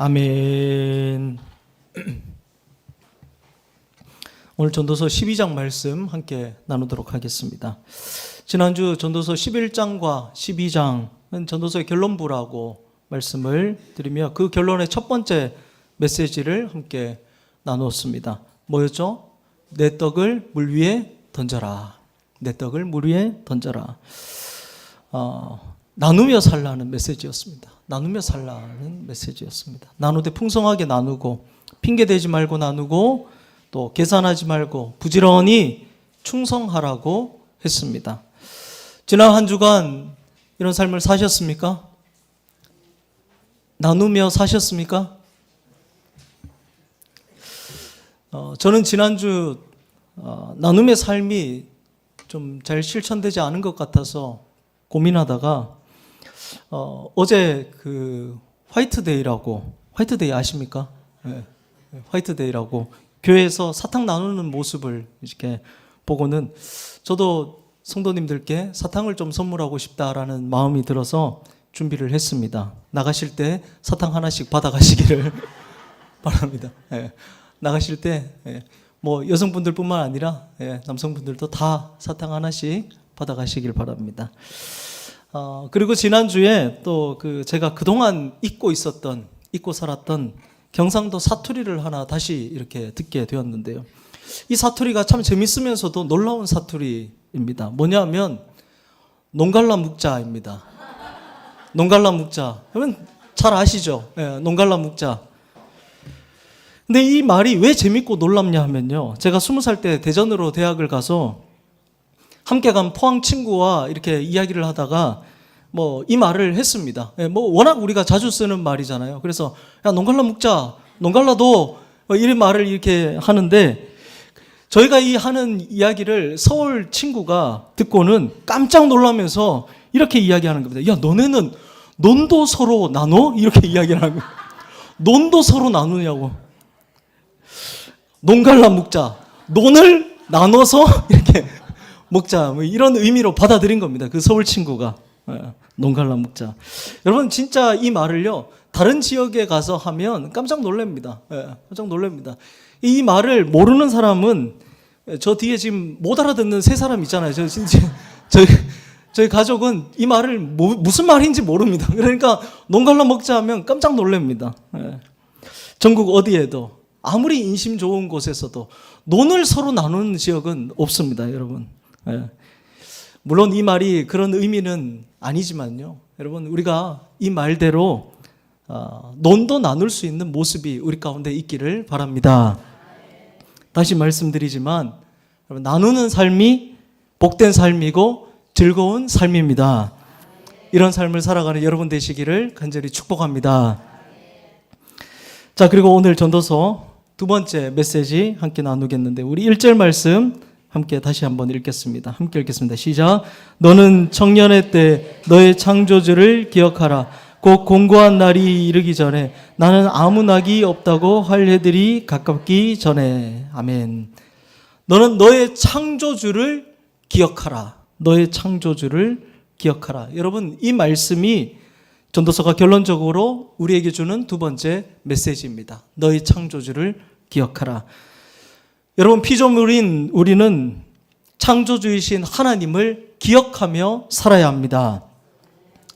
아멘. 오늘 전도서 12장 말씀 함께 나누도록 하겠습니다. 지난주 전도서 11장과 12장은 전도서의 결론부라고 말씀을 드리며 그 결론의 첫 번째 메시지를 함께 나누었습니다. 뭐였죠? 내 떡을 물 위에 던져라. 내 떡을 물 위에 던져라. 나누며 살라는 메시지였습니다. 나누며 살라는 메시지였습니다. 나누되 풍성하게 나누고 핑계대지 말고 나누고 또 계산하지 말고 부지런히 충성하라고 했습니다. 지난 한 주간 이런 삶을 사셨습니까? 나누며 사셨습니까? 저는 지난주 나눔의 삶이 좀 잘 실천되지 않은 것 같아서 고민하다가 어제 그 화이트데이 아십니까? 네, 화이트데이라고 교회에서 사탕 나누는 모습을 이렇게 보고는 저도 성도님들께 사탕을 좀 선물하고 싶다라는 마음이 들어서 준비를 했습니다. 나가실 때 사탕 하나씩 받아가시기를 바랍니다. 네, 나가실 때 뭐 여성분들뿐만 아니라 남성분들도 다 사탕 하나씩 받아가시길 바랍니다. 그리고 지난주에 또 제가 그동안 잊고 살았던 경상도 사투리를 하나 다시 이렇게 듣게 되었는데요. 이 사투리가 참 재밌으면서도 놀라운 사투리입니다. 뭐냐면 농갈라 묵자입니다. 농갈라 묵자. 여러분 잘 아시죠? 농갈라 묵자. 근데 이 말이 왜 재밌고 놀랍냐 하면요. 제가 20살 때 대전으로 대학을 가서 함께 간 포항 친구와 이렇게 이야기를 하다가 뭐 이 말을 했습니다. 뭐 워낙 우리가 자주 쓰는 말이잖아요. 그래서 야 농갈라 묵자, 농갈라도 이런 말을 이렇게 하는데 저희가 이 하는 이야기를 서울 친구가 듣고는 깜짝 놀라면서 이렇게 이야기하는 겁니다. 야 너네는 논도 서로 나눠? 이렇게 이야기를 하는 거예요. 논도 서로 나누냐고. 농갈라 묵자, 논을 나눠서 이렇게 먹자, 뭐 이런 의미로 받아들인 겁니다. 그 서울 친구가 농갈라 묵자. 여러분 진짜 이 말을요 다른 지역에 가서 하면 깜짝 놀랍니다. 깜짝 놀랍니다. 이 말을 모르는 사람은 저 뒤에 지금 못 알아듣는 세 사람 있잖아요. 저희 가족은 이 말을 무슨 말인지 모릅니다. 그러니까 농갈라 먹자 하면 깜짝 놀랍니다. 전국 어디에도 아무리 인심 좋은 곳에서도 논을 서로 나누는 지역은 없습니다, 여러분. 물론 이 말이 그런 의미는 아니지만요. 여러분 우리가 이 말대로 논도 나눌 수 있는 모습이 우리 가운데 있기를 바랍니다. 다시 말씀드리지만 여러분, 나누는 삶이 복된 삶이고 즐거운 삶입니다. 이런 삶을 살아가는 여러분 되시기를 간절히 축복합니다. 자, 그리고 오늘 전도서 두 번째 메시지 함께 나누겠는데 우리 1절 말씀 함께 다시 한번 읽겠습니다. 함께 읽겠습니다. 시작. 너는 청년의 때 너의 창조주를 기억하라. 곧 공고한 날이 이르기 전에 나는 아무 낙이 없다고 할 해들이 가깝기 전에. 아멘. 너는 너의 창조주를 기억하라. 너의 창조주를 기억하라. 여러분 이 말씀이 전도서가 결론적으로 우리에게 주는 두 번째 메시지입니다. 너의 창조주를 기억하라. 여러분 피조물인 우리는 창조주이신 하나님을 기억하며 살아야 합니다.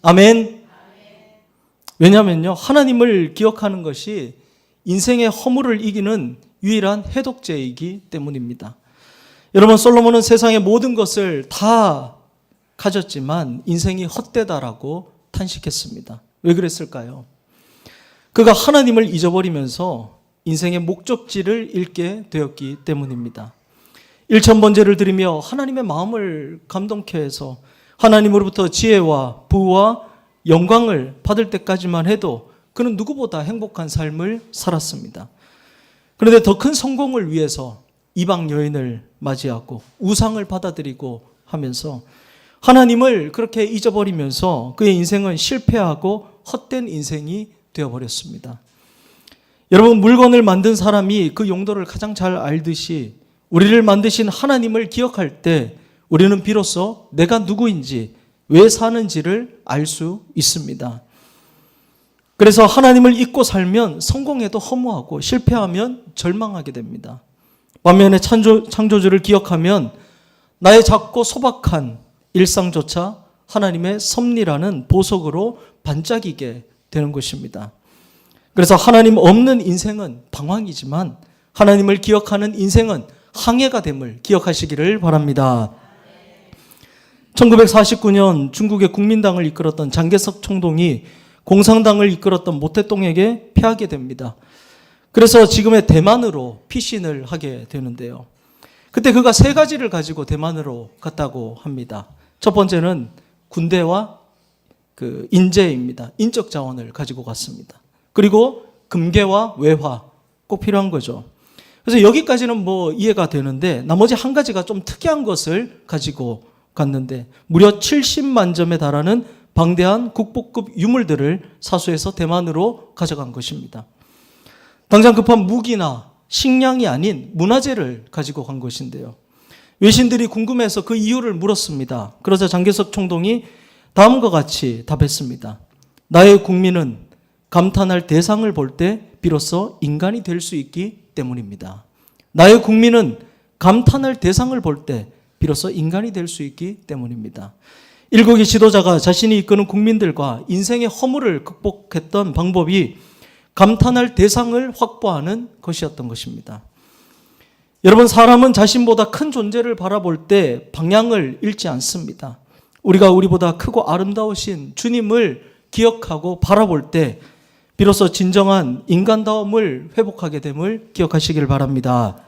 아멘. 왜냐하면요 하나님을 기억하는 것이 인생의 허물을 이기는 유일한 해독제이기 때문입니다. 여러분 솔로몬은 세상의 모든 것을 다 가졌지만 인생이 헛되다라고 탄식했습니다. 왜 그랬을까요? 그가 하나님을 잊어버리면서 인생의 목적지를 잃게 되었기 때문입니다. 일천번제를 드리며 하나님의 마음을 감동케 해서 하나님으로부터 지혜와 부와 영광을 받을 때까지만 해도 그는 누구보다 행복한 삶을 살았습니다. 그런데 더 큰 성공을 위해서 이방 여인을 맞이하고 우상을 받아들이고 하면서 하나님을 그렇게 잊어버리면서 그의 인생은 실패하고 헛된 인생이 되어버렸습니다. 여러분 물건을 만든 사람이 그 용도를 가장 잘 알듯이 우리를 만드신 하나님을 기억할 때 우리는 비로소 내가 누구인지 왜 사는지를 알 수 있습니다. 그래서 하나님을 잊고 살면 성공해도 허무하고 실패하면 절망하게 됩니다. 반면에 창조주를 기억하면 나의 작고 소박한 일상조차 하나님의 섭리라는 보석으로 반짝이게 되는 것입니다. 그래서 하나님 없는 인생은 방황이지만 하나님을 기억하는 인생은 항해가 됨을 기억하시기를 바랍니다. 1949년 중국의 국민당을 이끌었던 장개석 총동이 공산당을 이끌었던 모태똥에게 패하게 됩니다. 그래서 지금의 대만으로 피신을 하게 되는데요. 그때 그가 세 가지를 가지고 대만으로 갔다고 합니다. 첫 번째는 군대와 인재입니다. 인적 자원을 가지고 갔습니다. 그리고 금괴와 외화 꼭 필요한 거죠. 그래서 여기까지는 뭐 이해가 되는데 나머지 한 가지가 좀 특이한 것을 가지고 갔는데 무려 70만 점에 달하는 방대한 국보급 유물들을 사수해서 대만으로 가져간 것입니다. 당장 급한 무기나 식량이 아닌 문화재를 가지고 간 것인데요. 외신들이 궁금해서 그 이유를 물었습니다. 그러자 장개석 총동이 다음과 같이 답했습니다. 나의 국민은 감탄할 대상을 볼 때 비로소 인간이 될 수 있기 때문입니다. 나의 국민은 감탄할 대상을 볼 때 비로소 인간이 될 수 있기 때문입니다. 일국의 지도자가 자신이 이끄는 국민들과 인생의 허물을 극복했던 방법이 감탄할 대상을 확보하는 것이었던 것입니다. 여러분, 사람은 자신보다 큰 존재를 바라볼 때 방향을 잃지 않습니다. 우리가 우리보다 크고 아름다우신 주님을 기억하고 바라볼 때 비로소 진정한 인간다움을 회복하게 됨을 기억하시길 바랍니다.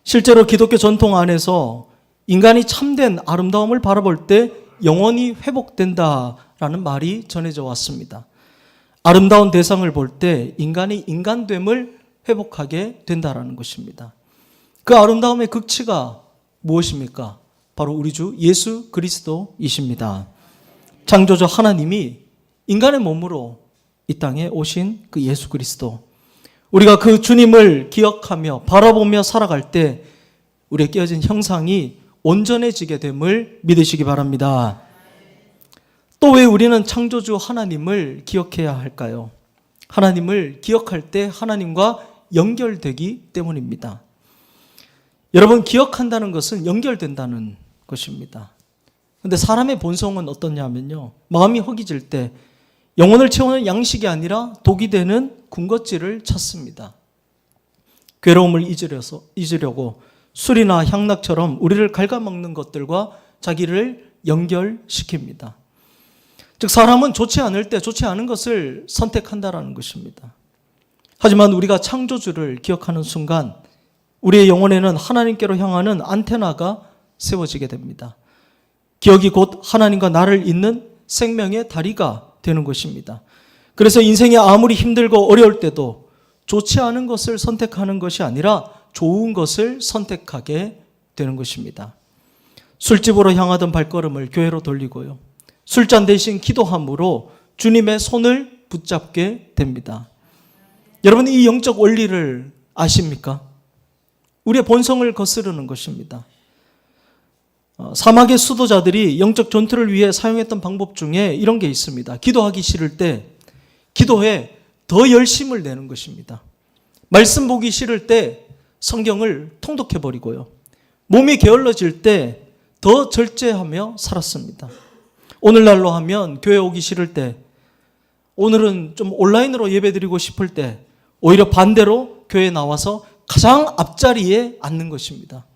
실제로 기독교 전통 안에서 인간이 참된 아름다움을 바라볼 때 영원히 회복된다라는 말이 전해져 왔습니다. 아름다운 대상을 볼 때 인간이 인간됨을 회복하게 된다라는 것입니다. 그 아름다움의 극치가 무엇입니까? 바로 우리 주 예수 그리스도이십니다. 창조주 하나님이 인간의 몸으로 이 땅에 오신 그 예수 그리스도. 우리가 그 주님을 기억하며 바라보며 살아갈 때 우리의 깨어진 형상이 온전해지게 됨을 믿으시기 바랍니다. 또 왜 우리는 창조주 하나님을 기억해야 할까요? 하나님을 기억할 때 하나님과 연결되기 때문입니다. 여러분, 기억한다는 것은 연결된다는 것입니다. 그런데 사람의 본성은 어떠냐면요, 마음이 허기질 때 영혼을 채우는 양식이 아니라 독이 되는 군것질을 찾습니다. 괴로움을 잊으려고 술이나 향락처럼 우리를 갉아먹는 것들과 자기를 연결시킵니다. 즉, 사람은 좋지 않을 때 좋지 않은 것을 선택한다라는 것입니다. 하지만 우리가 창조주를 기억하는 순간 우리의 영혼에는 하나님께로 향하는 안테나가 세워지게 됩니다. 기억이 곧 하나님과 나를 잇는 생명의 다리가 되는 것입니다. 그래서 인생이 아무리 힘들고 어려울 때도 좋지 않은 것을 선택하는 것이 아니라 좋은 것을 선택하게 되는 것입니다. 술집으로 향하던 발걸음을 교회로 돌리고요, 술잔 대신 기도함으로 주님의 손을 붙잡게 됩니다. 여러분, 이 영적 원리를 아십니까? 우리의 본성을 거스르는 것입니다. 사막의 수도자들이 영적 전투를 위해 사용했던 방법 중에 이런 게 있습니다. 기도하기 싫을 때 기도에 더 열심을 내는 것입니다. 말씀 보기 싫을 때 성경을 통독해버리고요, 몸이 게을러질 때 더 절제하며 살았습니다. 오늘날로 하면 교회 오기 싫을 때, 오늘은 좀 온라인으로 예배드리고 싶을 때 오히려 반대로 교회에 나와서 가장 앞자리에 앉는 것입니다.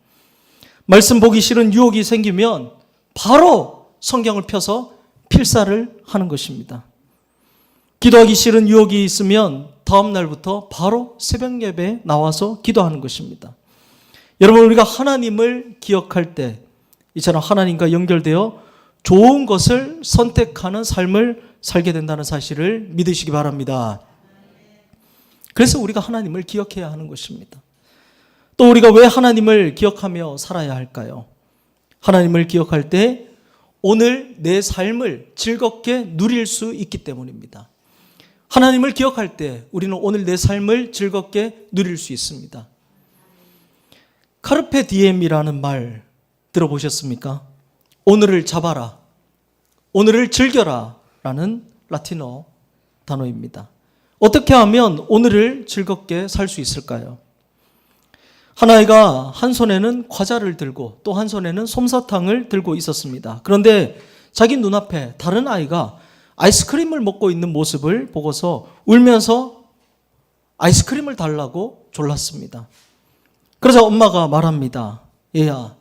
말씀 보기 싫은 유혹이 생기면 바로 성경을 펴서 필사를 하는 것입니다. 기도하기 싫은 유혹이 있으면 다음 날부터 바로 새벽 예배에 나와서 기도하는 것입니다. 여러분, 우리가 하나님을 기억할 때 이처럼 하나님과 연결되어 좋은 것을 선택하는 삶을 살게 된다는 사실을 믿으시기 바랍니다. 그래서 우리가 하나님을 기억해야 하는 것입니다. 또 우리가 왜 하나님을 기억하며 살아야 할까요? 하나님을 기억할 때 오늘 내 삶을 즐겁게 누릴 수 있기 때문입니다. 하나님을 기억할 때 우리는 오늘 내 삶을 즐겁게 누릴 수 있습니다. 카르페 디엠이라는 말 들어보셨습니까? 오늘을 잡아라, 오늘을 즐겨라 라는 라틴어 단어입니다. 어떻게 하면 오늘을 즐겁게 살 수 있을까요? 한 아이가 한 손에는 과자를 들고 또 한 손에는 솜사탕을 들고 있었습니다. 그런데 자기 눈앞에 다른 아이가 아이스크림을 먹고 있는 모습을 보고서 울면서 아이스크림을 달라고 졸랐습니다. 그래서 엄마가 말합니다. 얘야,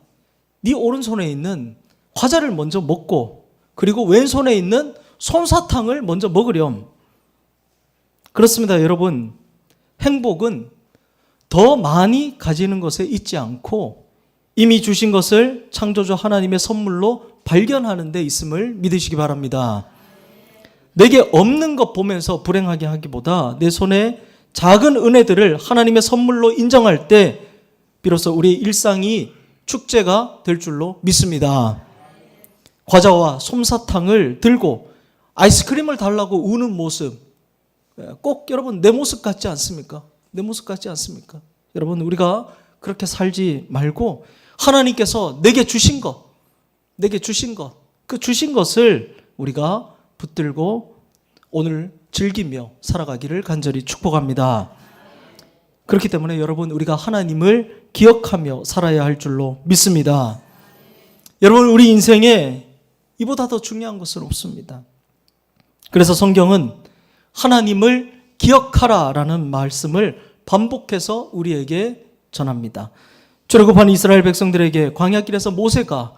네 오른손에 있는 과자를 먼저 먹고 그리고 왼손에 있는 솜사탕을 먼저 먹으렴. 그렇습니다, 여러분. 행복은 더 많이 가지는 것에 있지 않고 이미 주신 것을 창조주 하나님의 선물로 발견하는 데 있음을 믿으시기 바랍니다. 내게 없는 것 보면서 불행하게 하기보다 내 손에 작은 은혜들을 하나님의 선물로 인정할 때 비로소 우리의 일상이 축제가 될 줄로 믿습니다. 과자와 솜사탕을 들고 아이스크림을 달라고 우는 모습, 꼭 여러분 내 모습 같지 않습니까? 내 모습 같지 않습니까? 여러분, 우리가 그렇게 살지 말고 하나님께서 내게 주신 것, 그 주신 것을 우리가 붙들고 오늘 즐기며 살아가기를 간절히 축복합니다. 그렇기 때문에 여러분, 우리가 하나님을 기억하며 살아야 할 줄로 믿습니다. 여러분, 우리 인생에 이보다 더 중요한 것은 없습니다. 그래서 성경은 하나님을 기억하라 라는 말씀을 반복해서 우리에게 전합니다. 출애굽한 이스라엘 백성들에게 광야길에서 모세가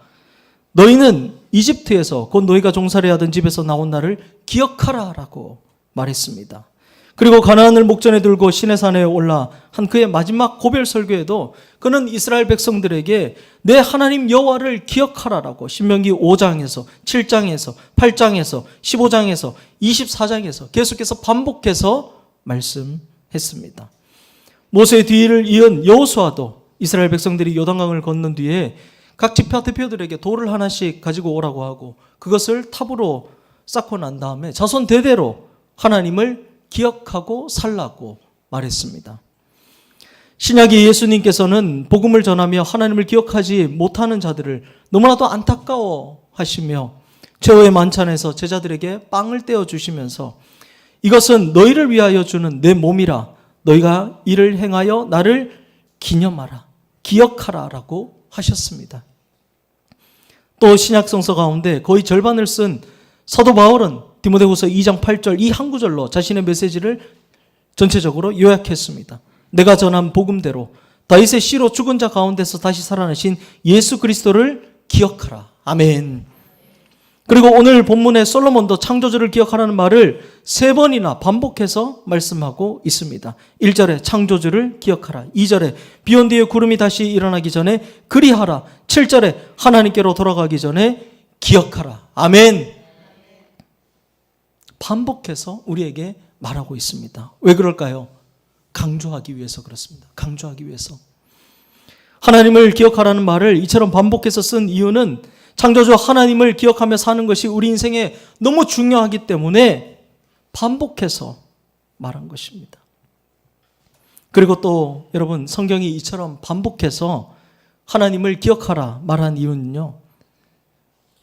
너희는 이집트에서 곧 너희가 종살이 하던 집에서 나온 나를 기억하라 라고 말했습니다. 그리고 가나안을 목전에 들고 시내산에 올라 한 그의 마지막 고별 설교에도 그는 이스라엘 백성들에게 내 하나님 여호와를 기억하라라고 신명기 5장에서 7장에서 8장에서 15장에서 24장에서 계속해서 반복해서 말씀했습니다. 모세의 뒤를 이은 여호수아도 이스라엘 백성들이 요단강을 건넌 뒤에 각 지파 대표들에게 돌을 하나씩 가지고 오라고 하고 그것을 탑으로 쌓고 난 다음에 자손 대대로 하나님을 기억하고 살라고 말했습니다. 신약의 예수님께서는 복음을 전하며 하나님을 기억하지 못하는 자들을 너무나도 안타까워 하시며 최후의 만찬에서 제자들에게 빵을 떼어 주시면서 이것은 너희를 위하여 주는 내 몸이라 너희가 이를 행하여 나를 기념하라, 기억하라 라고 하셨습니다. 또 신약 성서 가운데 거의 절반을 쓴 사도 바울은 디모데후서 2장 8절 이 한 구절로 자신의 메시지를 전체적으로 요약했습니다. 내가 전한 복음대로 다윗의 씨로 죽은 자 가운데서 다시 살아나신 예수 그리스도를 기억하라. 아멘. 그리고 오늘 본문의 솔로몬도 창조주를 기억하라는 말을 3번이나 반복해서 말씀하고 있습니다. 1절에 창조주를 기억하라. 2절에 비온 뒤에 구름이 다시 일어나기 전에 그리하라. 7절에 하나님께로 돌아가기 전에 기억하라. 아멘. 반복해서 우리에게 말하고 있습니다. 왜 그럴까요? 강조하기 위해서 그렇습니다. 강조하기 위해서. 하나님을 기억하라는 말을 이처럼 반복해서 쓴 이유는 창조주 하나님을 기억하며 사는 것이 우리 인생에 너무 중요하기 때문에 반복해서 말한 것입니다. 그리고 또 여러분, 성경이 이처럼 반복해서 하나님을 기억하라 말한 이유는요,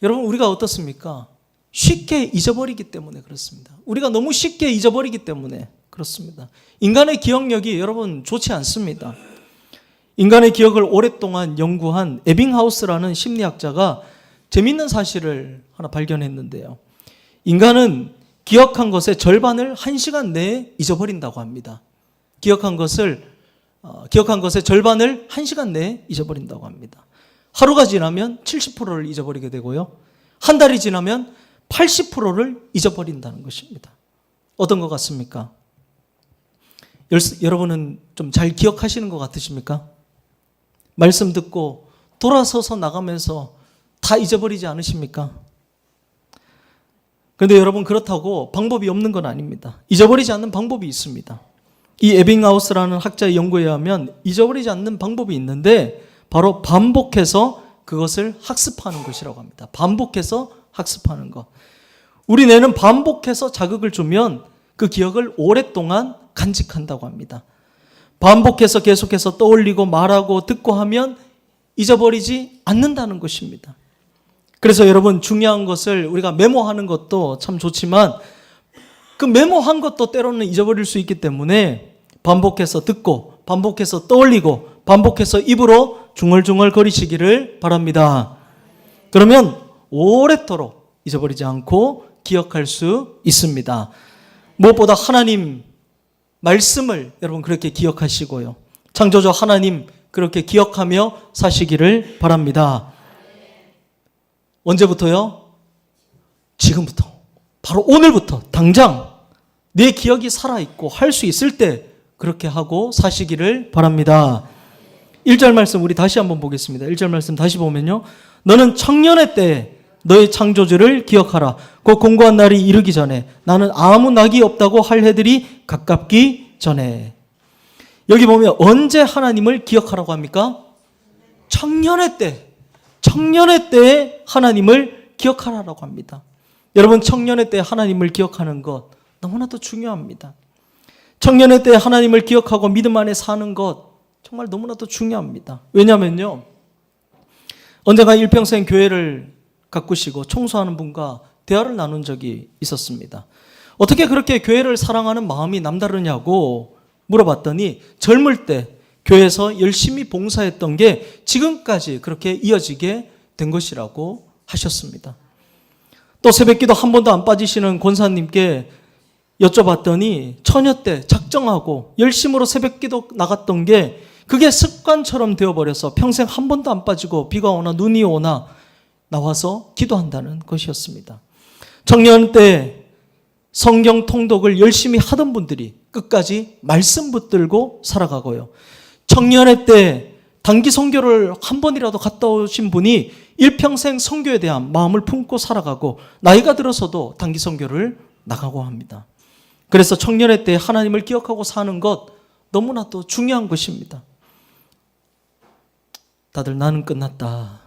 여러분, 우리가 어떻습니까? 쉽게 잊어버리기 때문에 그렇습니다. 우리가 너무 쉽게 잊어버리기 때문에 그렇습니다. 인간의 기억력이 여러분 좋지 않습니다. 인간의 기억을 오랫동안 연구한 에빙하우스라는 심리학자가 재미있는 사실을 하나 발견했는데요. 인간은 기억한 것의 절반을 1시간 내에 잊어버린다고 합니다. 기억한 것의 절반을 1시간 내에 잊어버린다고 합니다. 하루가 지나면 70%를 잊어버리게 되고요. 한 달이 지나면 80%를 잊어버린다는 것입니다. 어떤 것 같습니까? 여러분은 좀 잘 기억하시는 것 같으십니까? 말씀 듣고 돌아서서 나가면서 다 잊어버리지 않으십니까? 그런데 여러분, 그렇다고 방법이 없는 건 아닙니다. 잊어버리지 않는 방법이 있습니다. 이 에빙하우스라는 학자의 연구에 의하면 잊어버리지 않는 방법이 있는데 바로 반복해서 그것을 학습하는 것이라고 합니다. 반복해서 학습하는 것. 우리 뇌는 반복해서 자극을 주면 그 기억을 오랫동안 간직한다고 합니다. 반복해서 계속해서 떠올리고 말하고 듣고 하면 잊어버리지 않는다는 것입니다. 그래서 여러분, 중요한 것을 우리가 메모하는 것도 참 좋지만 그 메모한 것도 때로는 잊어버릴 수 있기 때문에 반복해서 듣고 반복해서 떠올리고 반복해서 입으로 중얼중얼 거리시기를 바랍니다. 그러면 오랫도록 잊어버리지 않고 기억할 수 있습니다. 무엇보다 하나님 말씀을 여러분 그렇게 기억하시고요. 창조주 하나님 그렇게 기억하며 사시기를 바랍니다. 언제부터요? 지금부터. 바로 오늘부터 당장 내 기억이 살아있고 할 수 있을 때 그렇게 하고 사시기를 바랍니다. 1절 말씀 우리 다시 한번 보겠습니다. 1절 말씀 다시 보면요. 너는 청년의 때에 너의 창조주를 기억하라. 그 공고한 날이 이르기 전에 나는 아무 낙이 없다고 할 해들이 가깝기 전에. 여기 보면 언제 하나님을 기억하라고 합니까? 청년의 때. 청년의 때에 하나님을 기억하라고 합니다. 여러분 청년의 때 하나님을 기억하는 것 너무나도 중요합니다. 청년의 때 하나님을 기억하고 믿음 안에 사는 것 정말 너무나도 중요합니다. 왜냐하면요. 언젠가 일평생 교회를 가꾸시고 청소하는 분과 대화를 나눈 적이 있었습니다. 어떻게 그렇게 교회를 사랑하는 마음이 남다르냐고 물어봤더니 젊을 때 교회에서 열심히 봉사했던 게 지금까지 그렇게 이어지게 된 것이라고 하셨습니다. 또 새벽기도 한 번도 안 빠지시는 권사님께 여쭤봤더니 처녀 때 작정하고 열심으로 새벽기도 나갔던 게 그게 습관처럼 되어버려서 평생 한 번도 안 빠지고 비가 오나 눈이 오나 나와서 기도한다는 것이었습니다. 청년 때 성경 통독을 열심히 하던 분들이 끝까지 말씀 붙들고 살아가고요. 청년의 때 단기 선교를 한 번이라도 갔다 오신 분이 일평생 선교에 대한 마음을 품고 살아가고 나이가 들어서도 단기 선교를 나가고 합니다. 그래서 청년의 때 하나님을 기억하고 사는 것 너무나도 중요한 것입니다. 다들 나는 끝났다.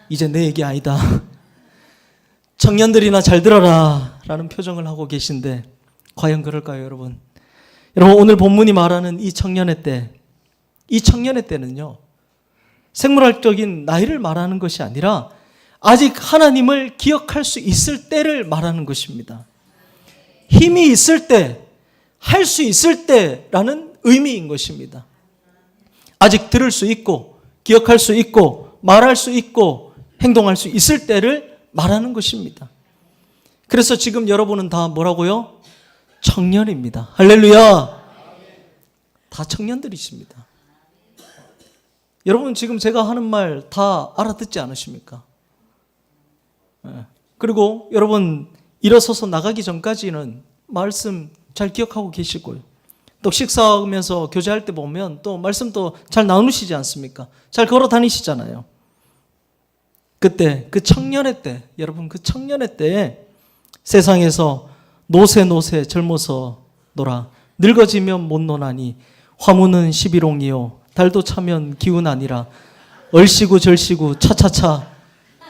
이제 내 얘기 아니다. 청년들이나 잘 들어라 라는 표정을 하고 계신데 과연 그럴까요, 여러분? 여러분 오늘 본문이 말하는 이 청년의 때, 이 청년의 때는요 생물학적인 나이를 말하는 것이 아니라 아직 하나님을 기억할 수 있을 때를 말하는 것입니다. 힘이 있을 때, 할 수 있을 때라는 의미인 것입니다. 아직 들을 수 있고 기억할 수 있고 말할 수 있고 행동할 수 있을 때를 말하는 것입니다. 그래서 지금 여러분은 다 뭐라고요? 청년입니다. 할렐루야. 다 청년들이십니다. 여러분 지금 제가 하는 말 다 알아듣지 않으십니까? 그리고 여러분 일어서서 나가기 전까지는 말씀 잘 기억하고 계시고요. 또 식사하면서 교제할 때 보면 또 말씀도 잘 나누시지 않습니까? 잘 걸어 다니시잖아요. 그때 그 청년의 때, 여러분 그 청년의 때에 세상에서 노세 젊어서 놀아 늙어지면 못 노나니 화무는 11옹이요 달도 차면 기운 아니라 얼씨구 절씨구 차차차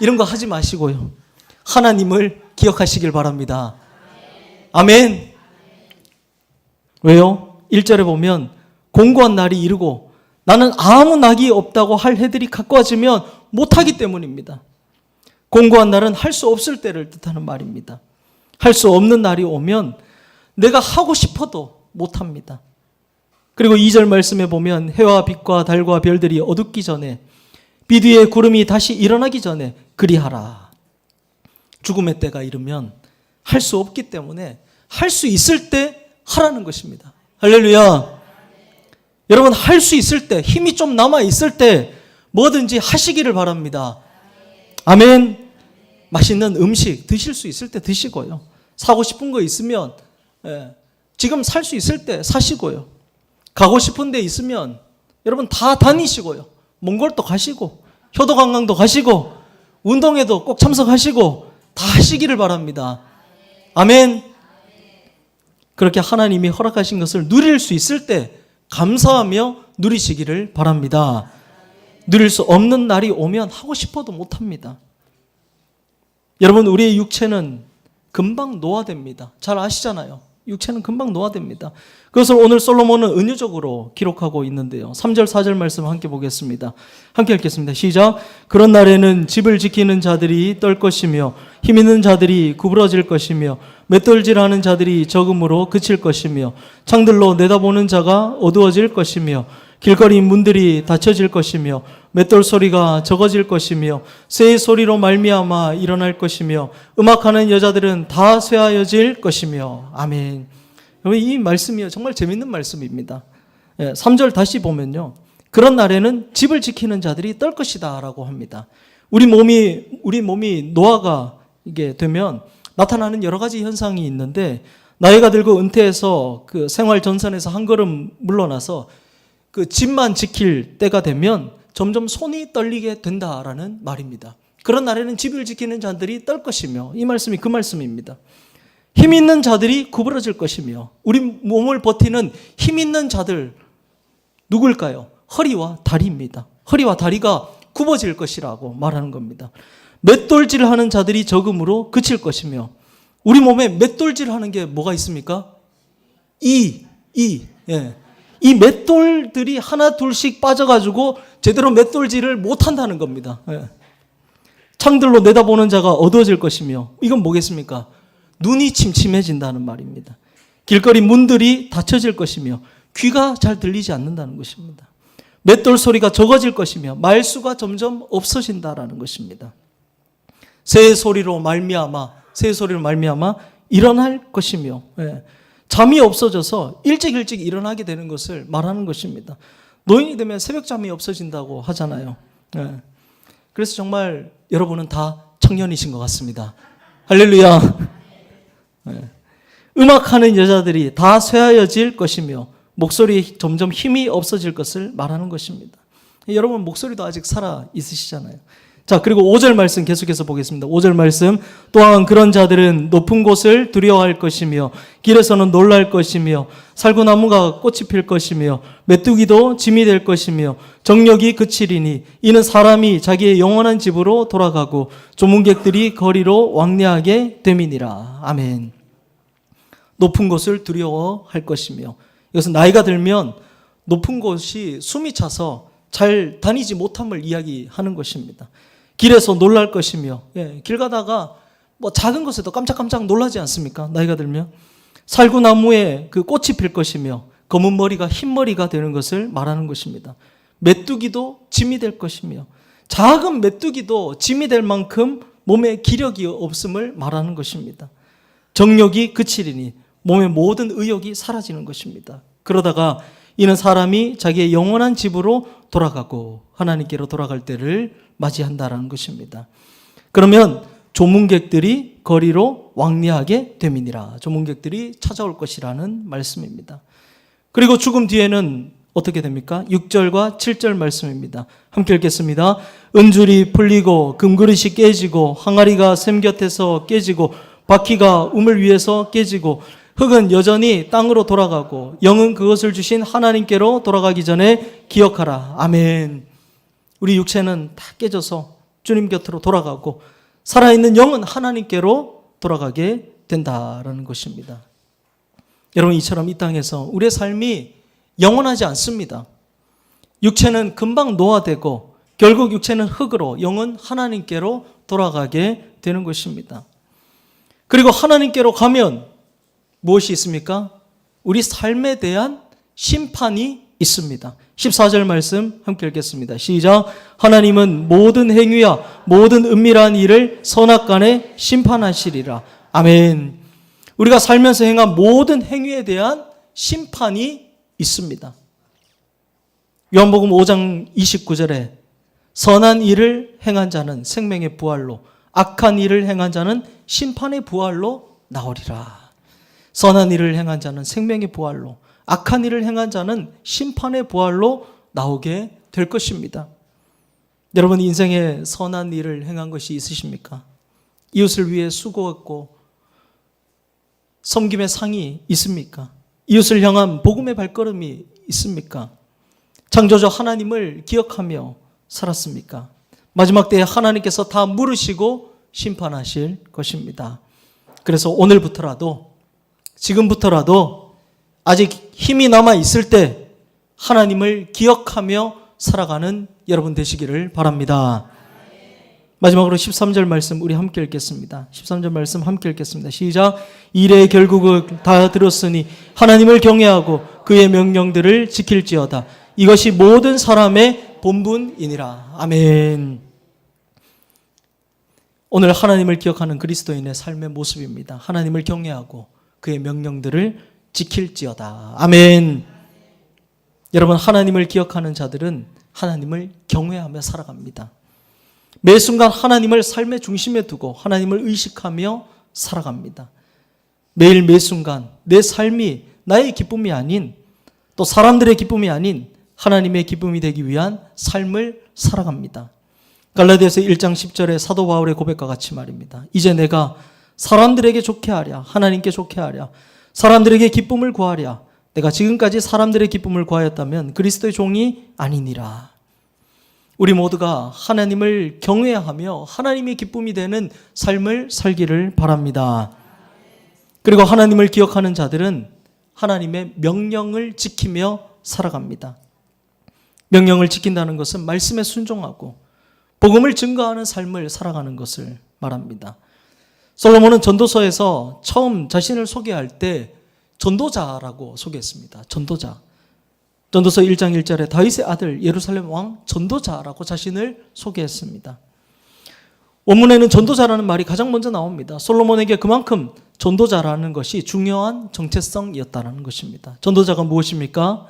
이런 거 하지 마시고요. 하나님을 기억하시길 바랍니다. 아멘. 왜요? 1절에 보면 공고한 날이 이르고 나는 아무 낙이 없다고 할 해들이 가까워지면 못하기 때문입니다. 공고한 날은 할 수 없을 때를 뜻하는 말입니다. 할 수 없는 날이 오면 내가 하고 싶어도 못합니다. 그리고 2절 말씀에 보면 해와 빛과 달과 별들이 어둡기 전에 빛 위에 구름이 다시 일어나기 전에 그리하라. 죽음의 때가 이르면 할 수 없기 때문에 할 수 있을 때 하라는 것입니다. 할렐루야. 여러분 할 수 있을 때 힘이 좀 남아 있을 때 뭐든지 하시기를 바랍니다. 아멘. 맛있는 음식 드실 수 있을 때 드시고요. 사고 싶은 거 있으면 지금 살 수 있을 때 사시고요. 가고 싶은 데 있으면 여러분 다 다니시고요. 몽골도 가시고 효도관광도 가시고 운동회도 꼭 참석하시고 다 하시기를 바랍니다. 아멘. 그렇게 하나님이 허락하신 것을 누릴 수 있을 때 감사하며 누리시기를 바랍니다. 누릴 수 없는 날이 오면 하고 싶어도 못합니다. 여러분 우리의 육체는 금방 노화됩니다. 잘 아시잖아요. 육체는 금방 노화됩니다. 그것을 오늘 솔로몬은 은유적으로 기록하고 있는데요. 3절 4절 말씀 함께 보겠습니다. 함께 읽겠습니다. 시작. 그런 날에는 집을 지키는 자들이 떨 것이며 힘 있는 자들이 구부러질 것이며 맷돌질하는 자들이 적음으로 그칠 것이며 창들로 내다보는 자가 어두워질 것이며 길거리 문들이 닫혀질 것이며 맷돌 소리가 적어질 것이며 쇠의 소리로 말미암아 일어날 것이며 음악하는 여자들은 다 쇠하여질 것이며. 아멘. 이 말씀이 정말 재밌는 말씀입니다. 3절 다시 보면요, 그런 날에는 집을 지키는 자들이 떨 것이다 라고 합니다. 우리 몸이 노화가 이게 되면 나타나는 여러 가지 현상이 있는데, 나이가 들고 은퇴해서 그 생활 전선에서 한 걸음 물러나서 그 집만 지킬 때가 되면 점점 손이 떨리게 된다라는 말입니다. 그런 날에는 집을 지키는 자들이 떨 것이며, 이 말씀이 그 말씀입니다. 힘 있는 자들이 구부러질 것이며, 우리 몸을 버티는 힘 있는 자들 누굴까요? 허리와 다리입니다. 허리와 다리가 굽어질 것이라고 말하는 겁니다. 맷돌질하는 자들이 적음으로 그칠 것이며, 우리 몸에 맷돌질하는 게 뭐가 있습니까? 이 맷돌들이 하나 둘씩 빠져가지고 제대로 맷돌질을 못한다는 겁니다. 창들로 내다보는 자가 어두워질 것이며, 이건 뭐겠습니까? 눈이 침침해진다는 말입니다. 길거리 문들이 닫혀질 것이며 귀가 잘 들리지 않는다는 것입니다. 맷돌 소리가 적어질 것이며 말수가 점점 없어진다라는 것입니다. 새 소리로 말미암아 일어날 것이며, 잠이 없어져서 일찍 일어나게 되는 것을 말하는 것입니다. 노인이 되면 새벽잠이 없어진다고 하잖아요. 그래서 정말 여러분은 다 청년이신 것 같습니다. 할렐루야. 음악하는 여자들이 다 쇠하여질 것이며 목소리 점점 힘이 없어질 것을 말하는 것입니다. 여러분 목소리도 아직 살아 있으시잖아요. 자, 그리고 5절 말씀 계속해서 보겠습니다. 5절 말씀. 또한 그런 자들은 높은 곳을 두려워할 것이며 길에서는 놀랄 것이며 살구나무가 꽃이 필 것이며 메뚜기도 짐이 될 것이며 정력이 그치리니 이는 사람이 자기의 영원한 집으로 돌아가고 조문객들이 거리로 왕래하게 됨이니라. 아멘. 높은 곳을 두려워할 것이며, 이것은 나이가 들면 높은 곳이 숨이 차서 잘 다니지 못함을 이야기하는 것입니다. 길에서 놀랄 것이며, 길 가다가 뭐 작은 것에도 깜짝깜짝 놀라지 않습니까? 나이가 들면. 살구나무에 그 꽃이 필 것이며 검은 머리가 흰 머리가 되는 것을 말하는 것입니다. 메뚜기도 짐이 될 것이며, 작은 메뚜기도 짐이 될 만큼 몸에 기력이 없음을 말하는 것입니다. 정력이 그치리니 몸의 모든 의욕이 사라지는 것입니다. 그러다가 이는 사람이 자기의 영원한 집으로 돌아가고 하나님께로 돌아갈 때를 맞이한다라는 것입니다. 그러면 조문객들이 거리로 왕래하게 됨이니라. 조문객들이 찾아올 것이라는 말씀입니다. 그리고 죽음 뒤에는 어떻게 됩니까? 6절과 7절 말씀입니다. 함께 읽겠습니다. 은줄이 풀리고 금그릇이 깨지고 항아리가 샘 곁에서 깨지고 바퀴가 우물 위에서 깨지고 흙은 여전히 땅으로 돌아가고 영은 그것을 주신 하나님께로 돌아가기 전에 기억하라. 아멘. 우리 육체는 다 깨져서 주님 곁으로 돌아가고 살아있는 영은 하나님께로 돌아가게 된다라는 것입니다. 여러분, 이처럼 이 땅에서 우리의 삶이 영원하지 않습니다. 육체는 금방 노화되고 결국 육체는 흙으로, 영은 하나님께로 돌아가게 되는 것입니다. 그리고 하나님께로 가면 무엇이 있습니까? 우리 삶에 대한 심판이 있습니다. 14절 말씀 함께 읽겠습니다. 시작. 하나님은 모든 행위와 모든 은밀한 일을 선악간에 심판하시리라. 아멘. 우리가 살면서 행한 모든 행위에 대한 심판이 있습니다. 요한복음 5장 29절에 선한 일을 행한 자는 생명의 부활로, 악한 일을 행한 자는 심판의 부활로 나오리라. 선한 일을 행한 자는 생명의 부활로, 악한 일을 행한 자는 심판의 부활로 나오게 될 것입니다. 여러분, 인생에 선한 일을 행한 것이 있으십니까? 이웃을 위해 수고했고 섬김의 상이 있습니까? 이웃을 향한 복음의 발걸음이 있습니까? 창조주 하나님을 기억하며 살았습니까? 마지막 때에 하나님께서 다 물으시고 심판하실 것입니다. 그래서 오늘부터라도 지금부터라도 아직 힘이 남아 있을 때 하나님을 기억하며 살아가는 여러분 되시기를 바랍니다. 마지막으로 13절 말씀 우리 함께 읽겠습니다. 13절 말씀 함께 읽겠습니다. 시작. 일의 결국을 다 들었으니 하나님을 경외하고 그의 명령들을 지킬지어다. 이것이 모든 사람의 본분이니라. 아멘. 오늘 하나님을 기억하는 그리스도인의 삶의 모습입니다. 하나님을 경외하고 그의 명령들을 지킬지어다. 아멘. 여러분, 하나님을 기억하는 자들은 하나님을 경외하며 살아갑니다. 매 순간 하나님을 삶의 중심에 두고 하나님을 의식하며 살아갑니다. 매일 매 순간 내 삶이 나의 기쁨이 아닌, 또 사람들의 기쁨이 아닌 하나님의 기쁨이 되기 위한 삶을 살아갑니다. 갈라디아서 1장 10절에 사도 바울의 고백과 같이 말입니다. 이제 내가 사람들에게 좋게 하랴, 하나님께 좋게 하랴, 사람들에게 기쁨을 구하랴. 내가 지금까지 사람들의 기쁨을 구하였다면 그리스도의 종이 아니니라. 우리 모두가 하나님을 경외하며 하나님의 기쁨이 되는 삶을 살기를 바랍니다. 그리고 하나님을 기억하는 자들은 하나님의 명령을 지키며 살아갑니다. 명령을 지킨다는 것은 말씀에 순종하고 복음을 증거하는 삶을 살아가는 것을 말합니다. 솔로몬은 전도서에서 처음 자신을 소개할 때 전도자라고 소개했습니다. 전도자. 전도서 1장 1절에 다윗의 아들 예루살렘 왕 전도자라고 자신을 소개했습니다. 원문에는 전도자라는 말이 가장 먼저 나옵니다. 솔로몬에게 그만큼 전도자라는 것이 중요한 정체성이었다는 것입니다. 전도자가 무엇입니까?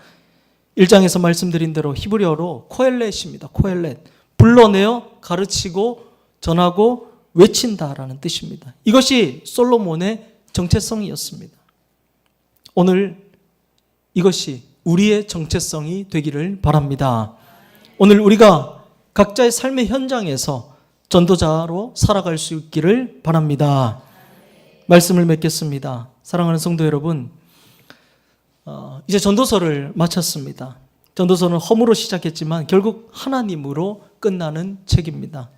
1장에서 말씀드린 대로 히브리어로 코엘렛입니다. 코엘렛. 불러내어 가르치고 전하고 외친다라는 뜻입니다. 이것이 솔로몬의 정체성이었습니다. 오늘 이것이 우리의 정체성이 되기를 바랍니다. 오늘 우리가 각자의 삶의 현장에서 전도자로 살아갈 수 있기를 바랍니다. 말씀을 맺겠습니다. 사랑하는 성도 여러분, 이제 전도서를 마쳤습니다. 전도서는 험으로 시작했지만 결국 하나님으로 끝나는 책입니다.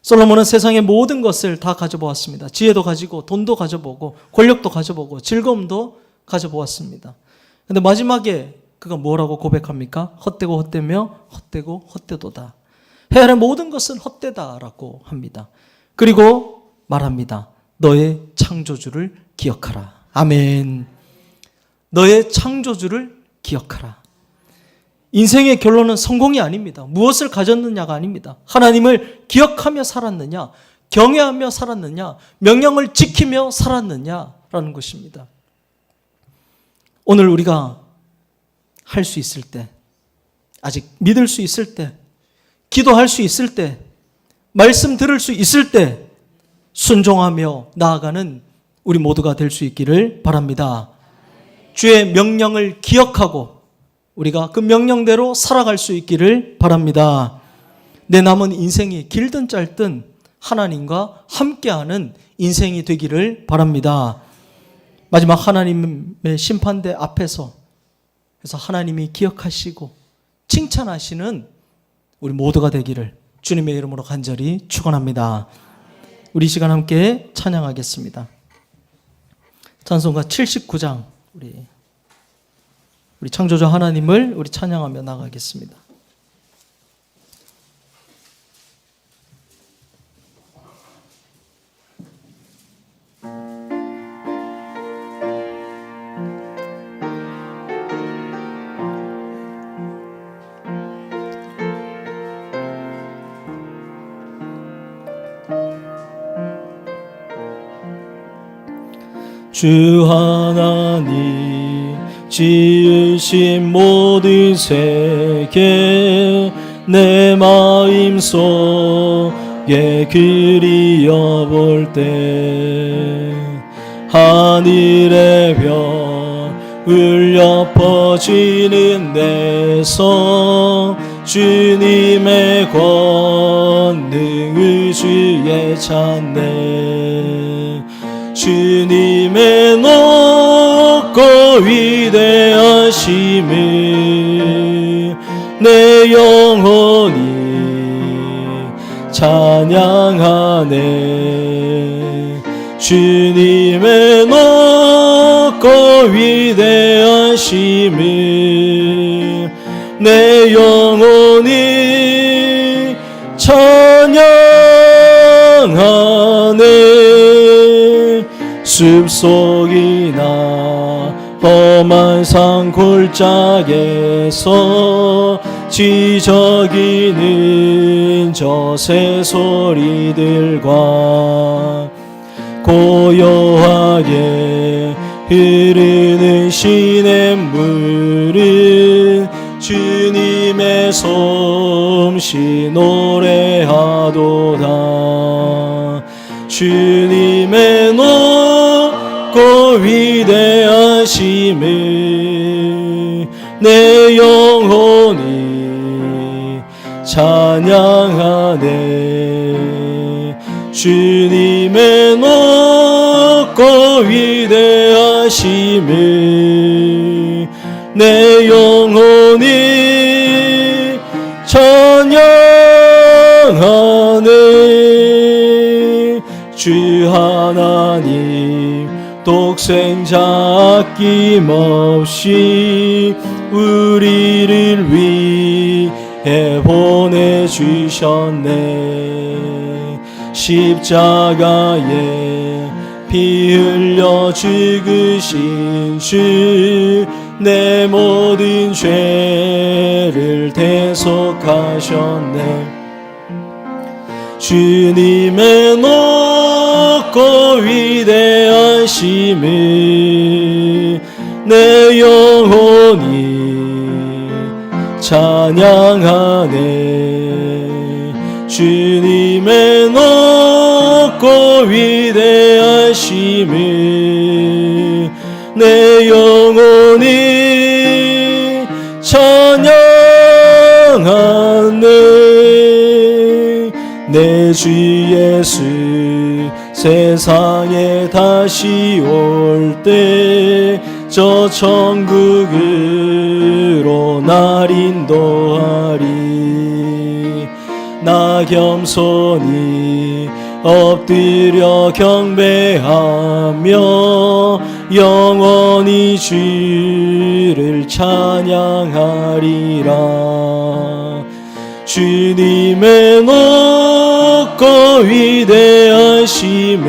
솔로몬은 세상의 모든 것을 다 가져보았습니다. 지혜도 가지고 돈도 가져보고 권력도 가져보고 즐거움도 가져보았습니다. 그런데 마지막에 그가 뭐라고 고백합니까? 헛되고 헛되며 헛되고 헛되도다. 해야 할 모든 것은 헛되다라고 합니다. 그리고 말합니다. 너의 창조주를 기억하라. 아멘. 너의 창조주를 기억하라. 인생의 결론은 성공이 아닙니다. 무엇을 가졌느냐가 아닙니다. 하나님을 기억하며 살았느냐, 경외하며 살았느냐, 명령을 지키며 살았느냐라는 것입니다. 오늘 우리가 할 수 있을 때, 아직 믿을 수 있을 때, 기도할 수 있을 때, 말씀 들을 수 있을 때 순종하며 나아가는 우리 모두가 될 수 있기를 바랍니다. 주의 명령을 기억하고 우리가 그 명령대로 살아갈 수 있기를 바랍니다. 내 남은 인생이 길든 짧든 하나님과 함께하는 인생이 되기를 바랍니다. 마지막 하나님의 심판대 앞에서 그래서 하나님이 기억하시고 칭찬하시는 우리 모두가 되기를 주님의 이름으로 간절히 축원합니다. 우리 시간 함께 찬양하겠습니다. 찬송가 79장 우리 창조주 하나님을 우리 찬양하며 나가겠습니다. 주 하나님 지으신 모든 세계 내 마음속에 그리워볼 때 하늘의 별 울려 퍼지는 데서 주님의 권능을 주에 찾네. 주님의 높고 위대하심을 내 영혼이 찬양하네. 주님의 높고 위대하심을 내 영혼이 찬양하네. 숲속이나 험한 산골짜기에서 지저귀는 저 새소리들과 고요하게 흐르는 시냇물은 주님의 솜씨 노래하도다. 주님의 높고 위대하심을 내 영혼이 찬양하네. 주님의 높고 위대하심을 내 영혼이 찬양하네. 주 하나님 독생자 아낌없이 우리를 위해 보내주셨네. 십자가에 피 흘려 죽으신 주 내 모든 죄를 대속하셨네. 주님의 높고 위대하심을 내 영혼이 찬양하네. 주님의 높고 위대하심을 내 영혼이 찬양하네. 내 주 예수 세상에 다시 올 때 저 천국으로 날 인도하리. 나 겸손히 엎드려 경배하며 영원히 주를 찬양하리라. 주님의 높고 위대하심을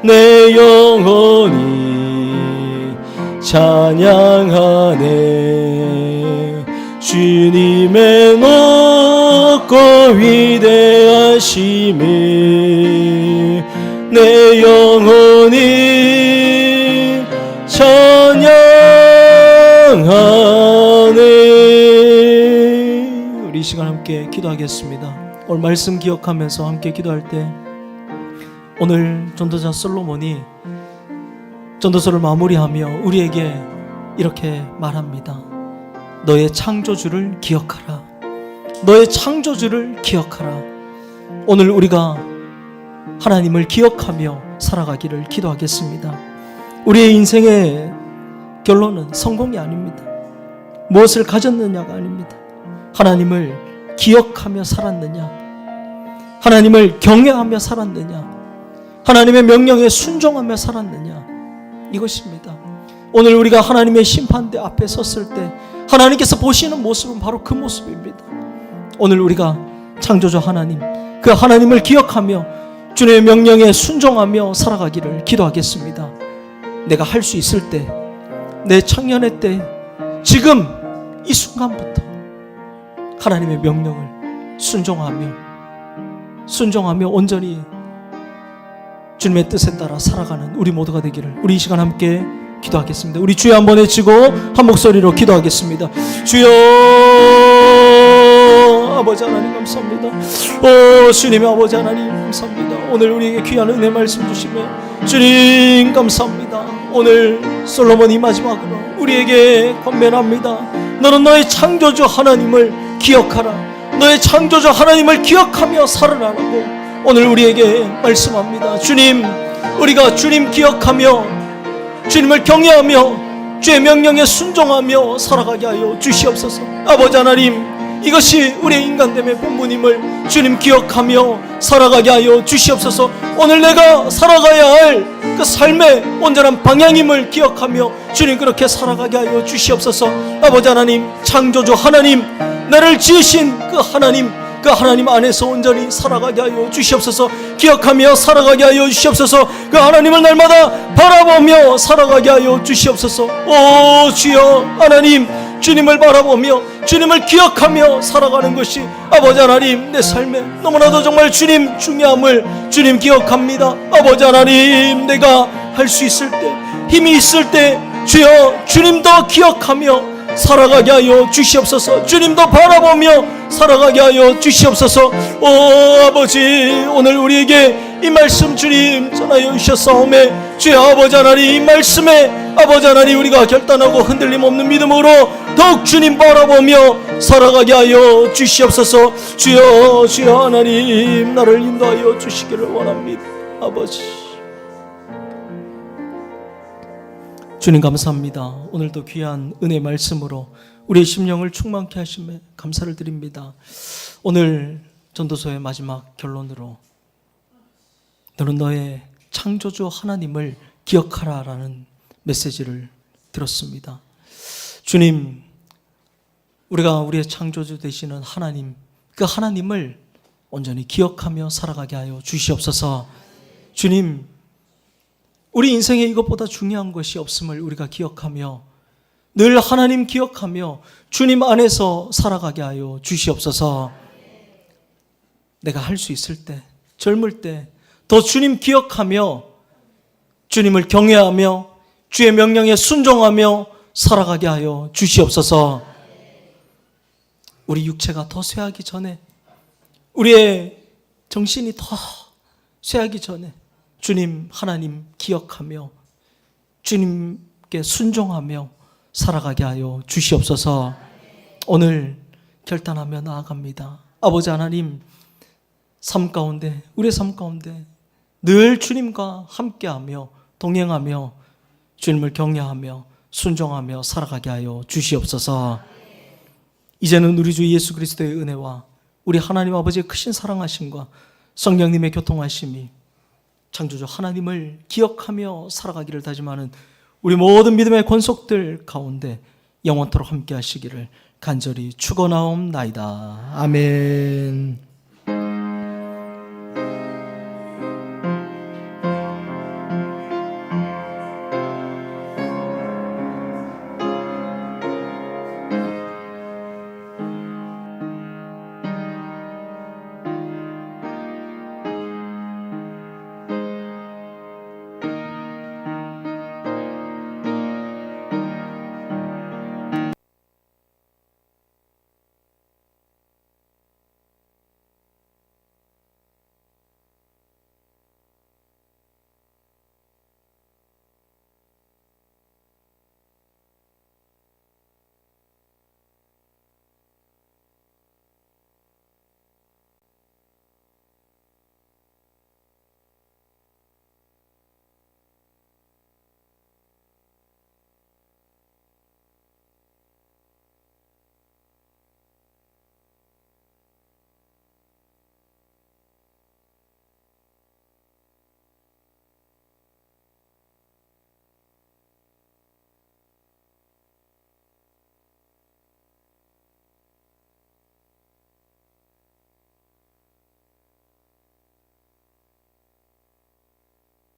내 영혼이 찬양하네. 주님의 높고 위대하심을 내 영혼이 찬양하네. 우리 이 시간 함께 기도하겠습니다. 오늘 말씀 기억하면서 함께 기도할 때 오늘 전도자 솔로몬이 전도서를 마무리하며 우리에게 이렇게 말합니다. 너의 창조주를 기억하라. 너의 창조주를 기억하라. 오늘 우리가 하나님을 기억하며 살아가기를 기도하겠습니다. 우리의 인생의 결론은 성공이 아닙니다. 무엇을 가졌느냐가 아닙니다. 하나님을 기억하며 살았느냐, 하나님을 경외하며 살았느냐, 하나님의 명령에 순종하며 살았느냐, 이것입니다. 오늘 우리가 하나님의 심판대 앞에 섰을 때 하나님께서 보시는 모습은 바로 그 모습입니다. 오늘 우리가 창조주 하나님, 그 하나님을 기억하며 주님의 명령에 순종하며 살아가기를 기도하겠습니다. 내가 할 수 있을 때, 내 청년의 때, 지금 이 순간부터 하나님의 명령을 순종하며 온전히 주님의 뜻에 따라 살아가는 우리 모두가 되기를 우리 이 시간 함께 기도하겠습니다. 우리 주여 한번 외치고 한 목소리로 기도하겠습니다. 주여, 아버지 하나님 감사합니다. 오 주님의 아버지 하나님 감사합니다. 오늘 우리에게 귀한 은혜 말씀 주시며 주님 감사합니다. 오늘 솔로몬이 마지막으로 우리에게 권면합니다. 너는 너의 창조주 하나님을 기억하라. 너의 창조주 하나님을 기억하며 살아나라고 오늘 우리에게 말씀합니다. 주님, 우리가 주님 기억하며 주님을 경외하며 주의 명령에 순종하며 살아가게 하여 주시옵소서. 아버지 하나님, 이것이 우리의 인간됨의 본분임을 주님 기억하며 살아가게 하여 주시옵소서. 오늘 내가 살아가야 할 그 삶의 온전한 방향임을 기억하며 주님 그렇게 살아가게 하여 주시옵소서. 아버지 하나님, 창조주 하나님, 나를 지으신 그 하나님 안에서 온전히 살아가게 하여 주시옵소서. 기억하며 살아가게 하여 주시옵소서. 그 하나님을 날마다 바라보며 살아가게 하여 주시옵소서. 오 주여 하나님, 주님을 바라보며 주님을 기억하며 살아가는 것이 아버지 하나님 내 삶에 너무나도 정말 주님 중요함을 주님 기억합니다. 아버지 하나님, 내가 할 수 있을 때, 힘이 있을 때 주여 주님도 기억하며 살아가게 하여 주시옵소서. 주님도 바라보며 살아가게 하여 주시옵소서. 오 아버지, 오늘 우리에게 이 말씀 주님 전하여 주셨사오매 주여 아버지 하나님, 이 말씀에 아버지 하나님 우리가 결단하고 흔들림 없는 믿음으로 더욱 주님 바라보며 살아가게 하여 주시옵소서. 주여 주여 하나님, 나를 인도하여 주시기를 원합니다. 아버지 주님 감사합니다. 오늘도 귀한 은혜 말씀으로 우리의 심령을 충만케 하심에 감사를 드립니다. 오늘 전도서의 마지막 결론으로 너는 너의 창조주 하나님을 기억하라라는 메시지를 들었습니다. 주님, 우리가 우리의 창조주 되시는 하나님, 그 하나님을 온전히 기억하며 살아가게 하여 주시옵소서. 주님, 우리 인생에 이것보다 중요한 것이 없음을 우리가 기억하며 늘 하나님 기억하며 주님 안에서 살아가게 하여 주시옵소서. 내가 할 수 있을 때, 젊을 때 더 주님 기억하며 주님을 경외하며 주의 명령에 순종하며 살아가게 하여 주시옵소서. 우리 육체가 더 쇠하기 전에, 우리의 정신이 더 쇠하기 전에 주님 하나님 기억하며 주님께 순종하며 살아가게 하여 주시옵소서. 오늘 결단하며 나아갑니다. 아버지 하나님, 삶 가운데, 우리의 삶 가운데 늘 주님과 함께하며 동행하며 주님을 경외하며 순종하며 살아가게 하여 주시옵소서. 이제는 우리 주 예수 그리스도의 은혜와 우리 하나님 아버지의 크신 사랑하심과 성령님의 교통하심이 창조주 하나님을 기억하며 살아가기를 다짐하는 우리 모든 믿음의 권속들 가운데 영원토록 함께 하시기를 간절히 축원하옵나이다. 아멘.